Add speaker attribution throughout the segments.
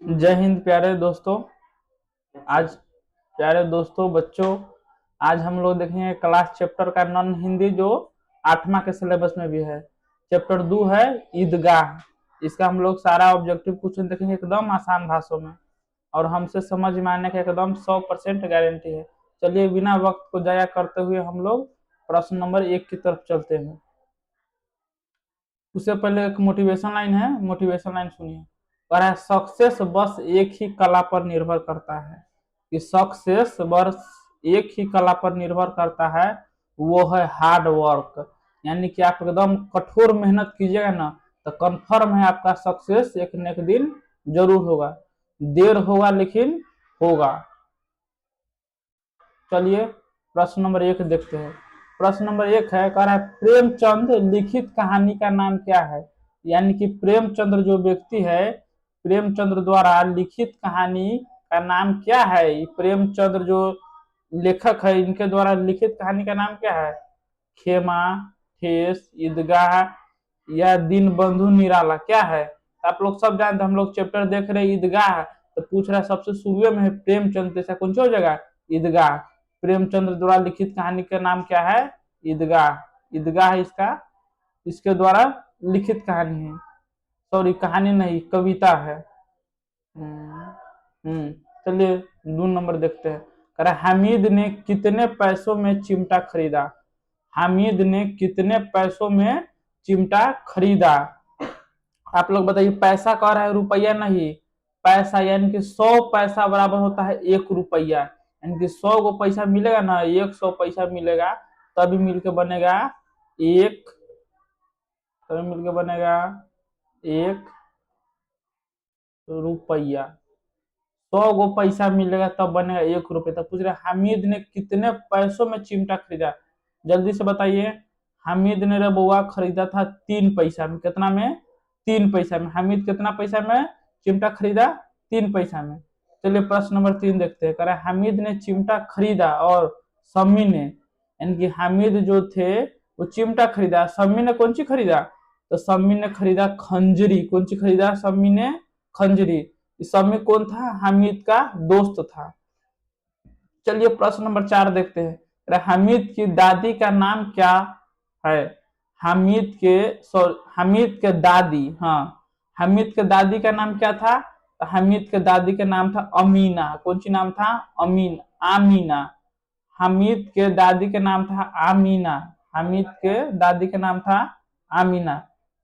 Speaker 1: जय हिंद प्यारे दोस्तों। आज प्यारे दोस्तों बच्चों, आज हम लोग देखेंगे क्लास चैप्टर का नॉन हिंदी जो 8वां के सिलेबस में भी है। चैप्टर 2 है ईदगाह। इसका हम लोग सारा ऑब्जेक्टिव क्वेश्चन देखेंगे एकदम आसान भाषा में, और हमसे समझ में आने का एकदम 100% गारंटी है। चलिए बिना वक्त को जाया करते हुए हम लोग प्रश्न नंबर 1 की तरफ चलते हैं। उससे पहले एक मोटिवेशन लाइन है, मोटिवेशन लाइन सुनिए। कह रहा है सक्सेस बस एक ही कला पर निर्भर करता है, कि सक्सेस बस एक ही कला पर निर्भर करता है, वो है हार्ड वर्क। यानी कि आप एकदम कठोर मेहनत कीजिएगा ना तो कंफर्म है आपका सक्सेस एक न एक दिन जरूर होगा। देर होगा लेकिन होगा। चलिए प्रश्न नंबर 1 देखते हैं। प्रश्न नंबर 1 है, कह रहा है प्रेमचंद लिखित कहानी का नाम क्या है। यानी कि प्रेमचंद्र जो व्यक्ति है, प्रेमचंद्र द्वारा लिखित कहानी का नाम क्या है। प्रेमचंद्र जो लेखक है, इनके द्वारा लिखित कहानी का नाम क्या है। खेमा, ठेस, ईदगाह या दीन बंधु निराला, क्या है। आप लोग सब जानते हैं, हम लोग चैप्टर देख रहे हैं ईदगाह, तो पूछ रहा है सबसे शुरू में है प्रेमचंद, जैसा कौन सी हो जाएगा ईदगाह। प्रेमचंद्र द्वारा लिखित कहानी का नाम क्या है, ईदगाह। ईदगाह इसका इसके द्वारा लिखित कहानी है, सॉरी कहानी नहीं कविता है। चलिए 2 नंबर देखते हैं। कह रहा हामिद ने कितने पैसों में चिमटा खरीदा। हामिद ने कितने पैसों में चिमटा खरीदा। आप लोग बताइए, पैसा कह रहा है रुपया नहीं, पैसा यानी कि 100 पैसा बराबर होता है 1 रुपया। यानी कि 100 को पैसा मिलेगा ना, 100 पैसा मिलेगा, तभी मिलके बनेगा एक, तभी मिलके बनेगा 1 रुपया। 100 गो पैसा मिलेगा तब बनेगा 1 रुपया। तब पूछ रहे हामिद ने कितने पैसों में चिमटा खरीदा। जल्दी से बताइए। हामिद ने रे बउआ खरीदा था 3 पैसा में। कितना में, 3 पैसा में। हामिद कितना पैसा में चिमटा खरीदा, 3 पैसा में। चलिए प्रश्न नंबर 3 देखते हैं। कह रहा है हामिद ने चिमटा खरीदा और सम्मी ने, यानी कि हामिद जो थे वो चिमटा खरीदा, सम्मी ने कौन सी खरीदा, तो सम्मी ने खरीदा खंजरी। कौन सी खरीदा, सम्मी ने खंजरी। इस सम्मी कौन था, हामिद का दोस्त था। चलिए प्रश्न नंबर 4 देखते हैं। हामिद की दादी का नाम क्या है। हामिद के हामिद के दादी, हाँ, हामिद के दादी का नाम क्या था, तो हामिद के दादी का नाम था अमीना। कौन सी नाम था, आमीना। हामिद के दादी का नाम था आमीना। हामिद के दादी का नाम था आमीना।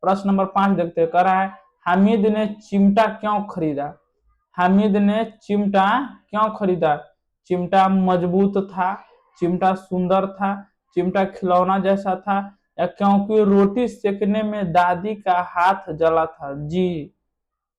Speaker 1: प्रश्न नंबर 5 देखते हैं। कह रहा है हामिद ने चिमटा क्यों खरीदा। हामिद ने चिमटा क्यों खरीदा। चिमटा मजबूत था, चिमटा सुंदर था, चिमटा खिलौना जैसा था, या क्योंकि रोटी सेकने में दादी का हाथ जला था। जी,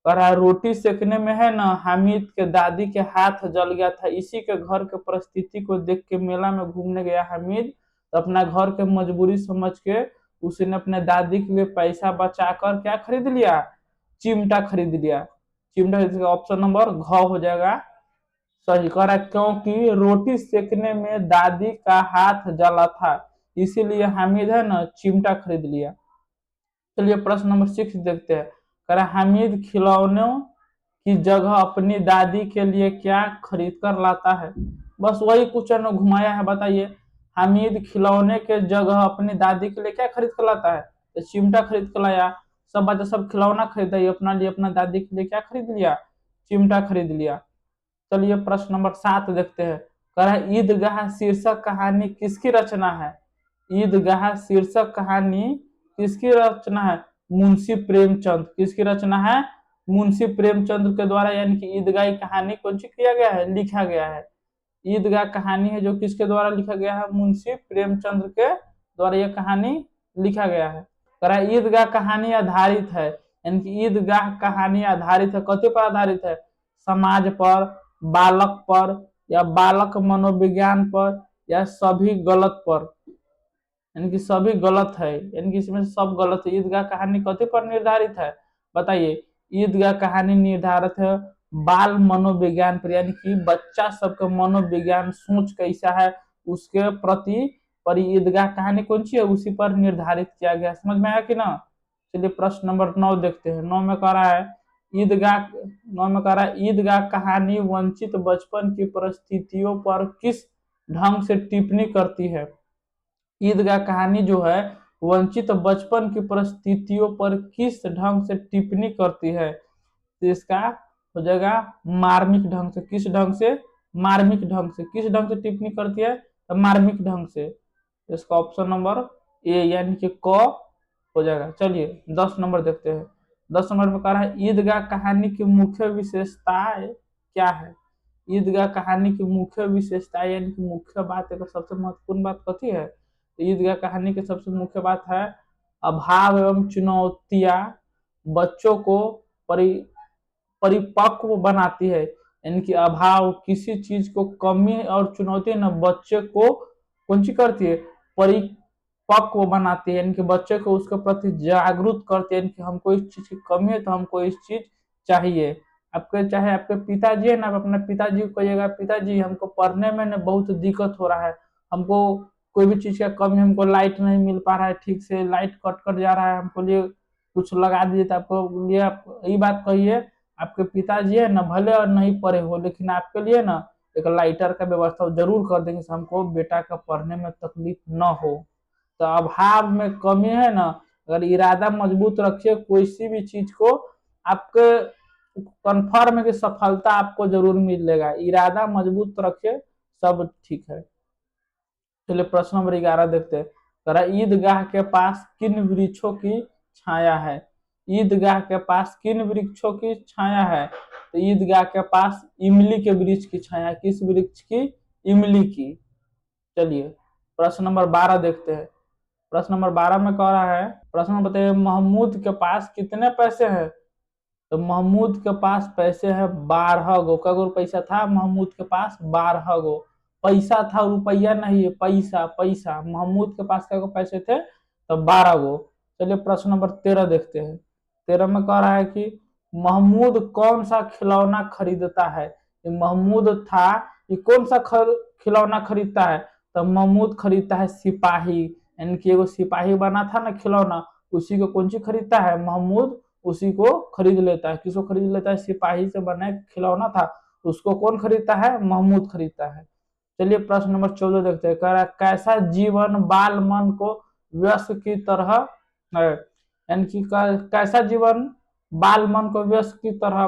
Speaker 1: कह रहा है रोटी सेकने में है ना, हामिद के दादी के हाथ जल गया था। इसी के घर के परिस्थिति को देख के मेला में घूमने गया हामिद, तो अपना घर के मजबूरी समझ के उसने अपने दादी के लिए पैसा बचाकर क्या खरीद लिया, चिमटा खरीद लिया। चिमटा ऑप्शन नंबर घ हो जाएगा सही। कह रहा है क्योंकि रोटी सेकने में दादी का हाथ जला था, इसीलिए हामिद है ना चिमटा खरीद लिया। चलिए प्रश्न नंबर 6 देखते हैं। कह रहा हामिद खिलौनों की जगह अपनी दादी के लिए क्या खरीद कर लाता है। बस वही क्वेश्चन घुमाया है। बताइए, हामिद खिलौने के जगह अपनी दादी के लिए क्या खरीद कर लाता है, तो चिमटा खरीद कर लाया। सब बच्चा सब खिलौना खरीदा, अपना लिए अपना दादी के लिए क्या खरीद लिया, चिमटा खरीद लिया। चलिए प्रश्न नंबर 7 देखते हैं। कह रहा है ईदगाह शीर्षक कहानी किसकी रचना है। ईदगाह शीर्षक कहानी किसकी रचना है, मुंशी प्रेमचंद। किसकी रचना है, मुंशी प्रेमचंद के द्वारा। यानी कि ईदगाह कहानी कौन सी किया गया है, लिखा गया है। ईदगाह कहानी है जो किसके द्वारा लिखा गया है, मुंशी प्रेमचंद के द्वारा यह कहानी लिखा गया है। कह रहा है ईदगाह कहानी आधारित है, यानी कि ईदगाह कहानी आधारित है, कथी पर आधारित है, समाज पर, बालक पर, या बालक मनोविज्ञान पर, या सभी गलत पर। यानी कि सभी गलत है, यानी कि इसमें सब गलत है। ईदगाह कहानी कथी पर निर्धारित है, बताइए। ईदगाह कहानी निर्धारित है बाल मनोविज्ञान पर, यानी कि बच्चा सबका मनोविज्ञान सोच कैसा है उसके प्रति पर ईदगाह कहानी कौन सी है, उसी पर निर्धारित किया गया। समझ में आया कि ना। चलिए प्रश्न नंबर 9 देखते हैं। 9 में कह रहा है ईदगाह 9 में कह रहा है ईदगाह कहानी वंचित बचपन की परिस्थितियों पर किस ढंग से टिप्पणी करती है। ईदगाह कहानी जो है वंचित बचपन की परिस्थितियों पर किस ढंग से टिप्पणी करती है, तो इसका हो जाएगा मार्मिक ढंग से। किस ढंग से? मार्मिक ढंग से। किस ढंग से टिप्पणी करती है? तो मार्मिक ढंग से। इसका ऑप्शन नंबर ए यानी कि क हो जाएगा। चलिए 10 नंबर देखते हैं। 10 नंबर में कह रहा है ईदगाह कहानी की मुख्य विशेषताएं क्या है। ईदगाह कहानी की मुख्य विशेषताएं यानी कि मुख्य बात, एक सबसे महत्वपूर्ण बात कथी है, तो ईदगाह कहानी की सबसे मुख्य बात है अभाव एवं चुनौतियां बच्चों को परिपक्व बनाती है। यानी कि अभाव, किसी चीज को कमी और चुनौती न बच्चे को कौन सी करती है, परिपक्व बनाती है। यानी कि बच्चे को उसके प्रति जागरूक करती है, यानी कि हमको इस चीज की कमी है तो हमको इस चीज चाहिए। आपके चाहे आपके पिताजी है ना, आप अपने पिताजी को कहिएगा पिताजी हमको पढ़ने में ना बहुत दिक्कत हो रहा है, हमको कोई भी चीज का कमी, हमको लाइट नहीं मिल पा रहा है ठीक से, लाइट कट कर जा रहा है, हमको लिए कुछ लगा दीजिए। तो आपको लिए आप यही बात कहिए, आपके पिताजी है ना भले और नहीं पढ़े हो लेकिन आपके लिए ना एक लाइटर का व्यवस्था जरूर कर देंगे, हमको बेटा का पढ़ने में तकलीफ न हो। तो अभाव में कमी है ना, अगर इरादा मजबूत रखिए कोई सी भी चीज को, आपके कन्फर्म है कि सफलता आपको जरूर मिलेगा। इरादा मजबूत रखिए, सब ठीक है। चलिए प्रश्न नंबर 11 देखते हैं। कह ईदगाह के पास किन वृक्षों की छाया है। ईदगाह के पास किन वृक्षों की छाया है, तो ईदगाह के पास इमली के वृक्ष की छाया। किस वृक्ष की? इमली की। चलिए प्रश्न नंबर 12 देखते हैं। प्रश्न नंबर 12 में कह रहा है, प्रश्न बताइए महमूद के पास कितने पैसे हैं, तो महमूद के पास पैसे है 12 गो। क्या गो पैसा था महमूद के पास? 12 गो पैसा था, रुपया नहीं है, पैसा। पैसा महमूद के पास क्या गो पैसे थे, तो 12 गो। चलिए प्रश्न नंबर 13 देखते हैं। 13 में कह रहा है कि महमूद कौन सा खिलौना खरीदता है। महमूद था, ये कौन सा खिलौना खरीदता है, तो महमूद खरीदता है सिपाही। यानी कि एगो सिपाही बना था ना खिलौना, उसी को कौन सी खरीदता है महमूद, उसी को खरीद लेता है। किसको खरीद लेता है? सिपाही से बना खिलौना था, उसको कौन खरीदता है? महमूद खरीदता है। चलिए प्रश्न नंबर 14 देखते हैं। कह रहा है कैसा जीवन बाल मन को व्यस्क की तरह है। यानी कि कैसा जीवन बाल मन को व्यस्क की तरह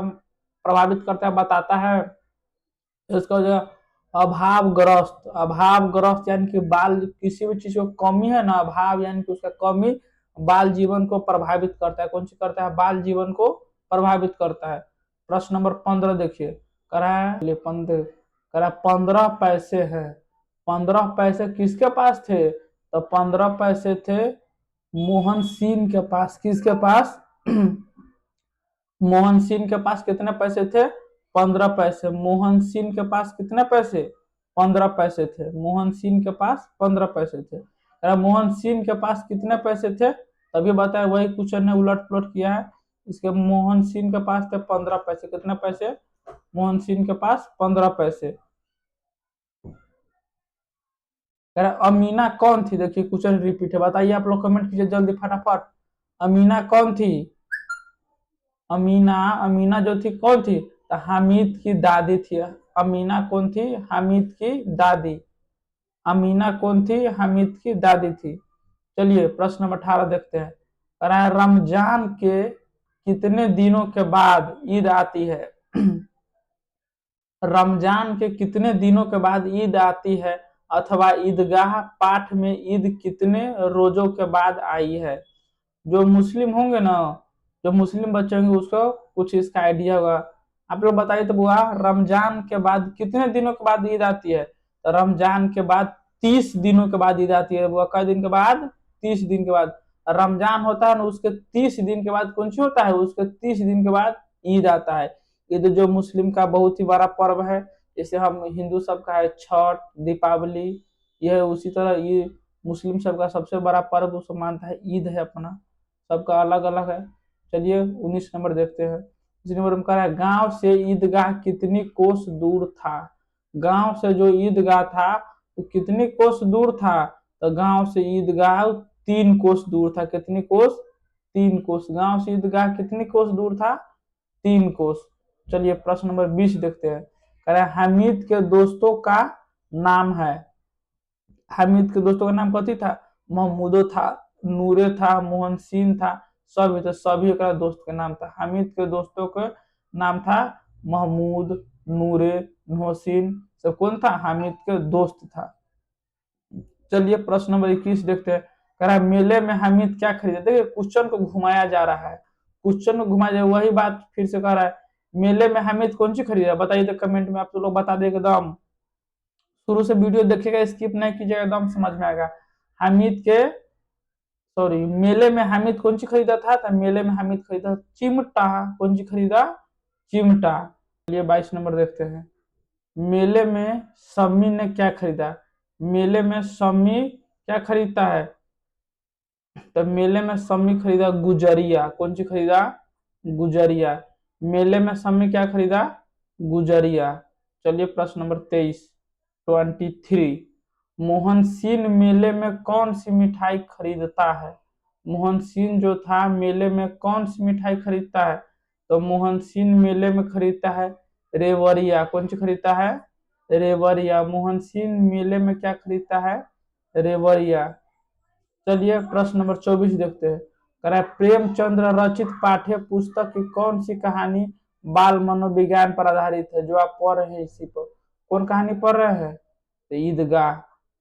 Speaker 1: प्रभावित करता है, बताता है। इसका जो अभावग्रस्त, अभावग्रस्त यानी कि बाल, किसी भी चीज को कमी है ना, अभाव यानी कि उसका कमी बाल जीवन को प्रभावित करता है। कौन सी करता है? बाल जीवन को प्रभावित करता है। प्रश्न नंबर 15 देखिए। कह रहा है 15, कह रहा 15 पैसे है। 15 पैसे किसके पास थे, तो 15 पैसे थे मोहन सिंह के पास। किसके पास? मोहन सिंह के पास कितने पैसे थे? 15 पैसे। मोहन सिंह के पास कितने पैसे? 15 पैसे थे। मोहन सिंह के पास 15 पैसे थे। मोहन सिंह के पास कितने पैसे थे, तभी बताया, वही क्वेश्चन ने उलट पुलट किया है। इसके मोहन सिंह के पास थे 15 पैसे। कितने पैसे? मोहन सिंह के पास 15 पैसे। अमीना कौन थी, देखिए क्वेश्चन रिपीट है, बताइए आप लोग कमेंट कीजिए जल्दी फटाफट। अमीना कौन थी? अमीना, अमीना जो थी कौन थी, तो हामिद की दादी थी। अमीना कौन थी? हामिद की दादी। अमीना कौन थी? हामिद की दादी थी। चलिए प्रश्न नंबर 18 देखते हैं। रमजान के कितने दिनों के बाद ईद आती है। रमजान के कितने दिनों के बाद ईद आती है, अथवा ईदगाह पाठ में ईद कितने रोजों के बाद आई है। जो मुस्लिम होंगे ना, जो मुस्लिम बच्चे होंगे उसको कुछ इसका आइडिया होगा। आप लोग बताइए तो बुआ, रमजान के बाद कितने दिनों के बाद ईद आती है, तो रमजान के बाद 30 दिनों के बाद ईद आती है। बुआ कई दिन के बाद? 30 दिन के बाद। रमजान होता है ना, उसके 30 दिन के बाद कौन सी होता है, उसके 30 दिन के बाद ईद आता है। ईद जो मुस्लिम का बहुत ही बड़ा पर्व है, जैसे हम हिंदू सबका है छठ, दीपावली, यह उसी तरह ये मुस्लिम सबका सबसे बड़ा पर्व उसको मानता है ईद है अपना, सबका अलग अलग है। चलिए 19 नंबर देखते हैं। 19 नंबर में कह रहा है गांव से ईदगाह कितनी कोस दूर था। गांव से जो ईदगाह था तो कितनी कोस दूर था, तो गांव से ईदगाह 3 कोस दूर था। कितनी कोस? 3 कोस। गांव से ईदगाह कितनी कोस दूर था? 3 कोस। चलिए प्रश्न नंबर 20 देखते हैं। कह रहा है हामिद के दोस्तों का नाम है। हामिद के दोस्तों का नाम कथी था? महमूदो था, नूरे था, मोहसिन था, सभी। तो सभी का दोस्त के नाम था। हामिद के दोस्तों के नाम था महमूद, नूरे, मोहसिन, सब कौन था? हामिद के दोस्त था। चलिए प्रश्न नंबर 21 देखते हैं। कह रहा है मेले में हामिद क्या खरीदा? देखिए क्वेश्चन को घुमाया जा रहा है, क्वेश्चन को घुमाया जा, वही बात फिर से कह रहा है। मेले में हामिद कौन सी खरीदा? बताइए तो कमेंट में आप लोग बता दें एकदम। शुरू से वीडियो देखिएगा, स्किप नहीं कीजिएगा, एकदम समझ में आएगा। हामिद के सॉरी मेले में हामिद कौन सी खरीदा था? तो मेले में हामिद खरीदा चिमटा। कौन सी खरीदा? चिमटा। चलिए 22 नंबर देखते हैं। मेले में शम्मी ने क्या खरीदा? मेले में शम्मी क्या खरीदता है? तो मेले में शम्मी खरीदा गुजरिया। कौन सी खरीदा? गुजरिया। मेले में शम्मी क्या खरीदा? गुजरिया। चलिए प्रश्न नंबर 23 मोहन सिंह मेले में कौन सी मिठाई खरीदता है? मोहन सिंह जो था मेले में कौन सी मिठाई खरीदता है? तो मोहन सिंह मेले में खरीदता है रेवरिया। कौन सी खरीदता है? रेवरिया। मोहन सिंह मेले में क्या खरीदता है? रेवरिया। चलिए प्रश्न नंबर 24 देखते हैं। कह रहा है प्रेमचंद्र रचित पाठ्य पुस्तक की कौन सी कहानी बाल मनोविज्ञान पर आधारित है? जो आप पढ़ रहे हैं इसी पर। कौन कहानी पढ़ रहे हैं? तो ईदगाह।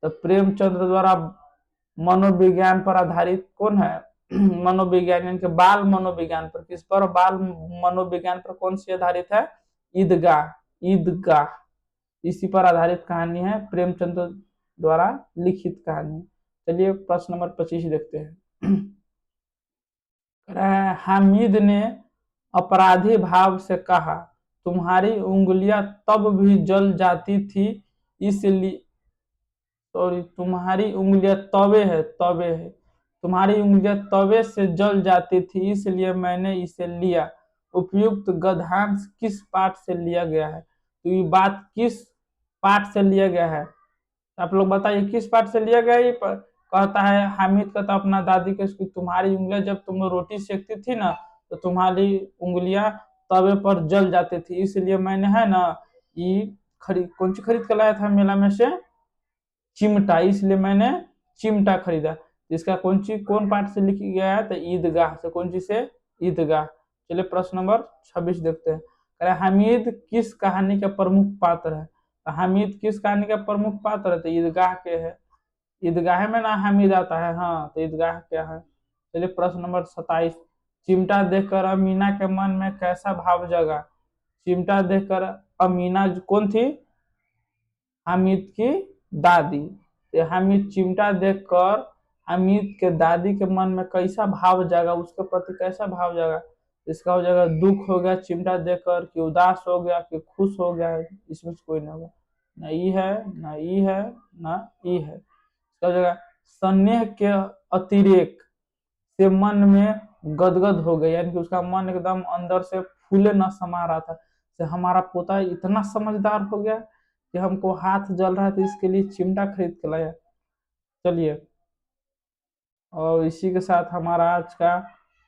Speaker 1: तो प्रेमचंद्र द्वारा मनोविज्ञान पर आधारित कौन है? मनोविज्ञान यानी कि बाल मनोविज्ञान पर। किस पर? बाल मनोविज्ञान पर कौन सी आधारित है? ईदगाह। ईदगाह इसी पर आधारित कहानी है, प्रेमचंद्र द्वारा लिखित कहानी। चलिए प्रश्न नंबर 25 देखते हैं। हामिद ने अपराधी भाव से कहा तुम्हारी उंगलियां तब भी जल जाती थी इसलिए सॉरी तुम्हारी उंगलियां तवे है तुम्हारी उंगलियां तवे से जल जाती थी इसलिए मैंने इसे लिया। उपयुक्त गद्यांश किस पाठ से लिया गया है? तो ये बात किस पाठ से लिया गया है? आप लोग बताइए किस पाठ से लिया गया? ये कहता है हामिद कहता अपना दादी के तुम्हारी उंगलियां जब तुम रोटी सेकती थी ना तो तुम्हारी उंगलियां तवे पर जल जाती थी इसलिए मैंने है ना ये कौन सी खरीद कर लाया था मेला में से? चिमटा। इसलिए मैंने चिमटा खरीदा। इसका कौन पाठ से लिखा गया है? तो ईदगाह से। कौन सी से? ईदगाह। चलिए प्रश्न नंबर 26 देखते हैं। कह रहे हामिद किस कहानी का प्रमुख पात्र है? तो हामिद किस कहानी का प्रमुख पात्र है? तो ईदगाह के है। ईदगाह में ना हामिद आता है। हाँ तो ईदगाह क्या है? चलिए प्रश्न नंबर 27 चिमटा देखकर अमीना के मन में कैसा भाव जगा? चिमटा देखकर अमीना कौन थी? हामिद की दादी। तो हामिद चिमटा देखकर हामिद के दादी के मन में कैसा भाव जागा? उसके प्रति कैसा भाव जागा? इसका हो जाएगा दुख हो गया चिमटा देखकर, कि उदास हो गया, कि खुश हो गया। इसमें से कोई नहीं होगा। ना ई है, ना ई है, ना ई है। इसका हो जाएगा स्नेह के अतिरेक से मन में गदगद हो गई, यानी कि उसका मन एकदम अंदर से फूले न समा रहा था। से हमारा पोता इतना समझदार हो गया कि हमको हाथ जल रहा था इसके लिए चिमटा खरीद के लाया। चलिए और इसी के साथ हमारा आज का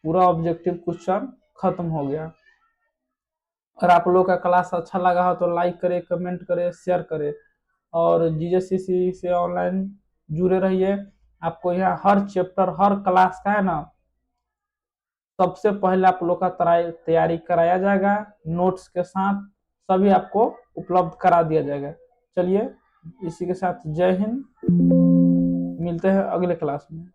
Speaker 1: पूरा ऑब्जेक्टिव क्वेश्चन खत्म हो गया। अगर आप लोगों का क्लास अच्छा लगा हो तो लाइक करें, कमेंट करें, शेयर करें और जीजेसीसी से ऑनलाइन जुड़े रहिए। आपको यहाँ हर चैप्टर हर क्लास का है ना सबसे पहले आप लोग का तैयारी कराया जाएगा, नोट्स के साथ सभी आपको उपलब्ध करा दिया जाएगा। चलिए इसी के साथ जय हिंद, मिलते हैं अगले क्लास में।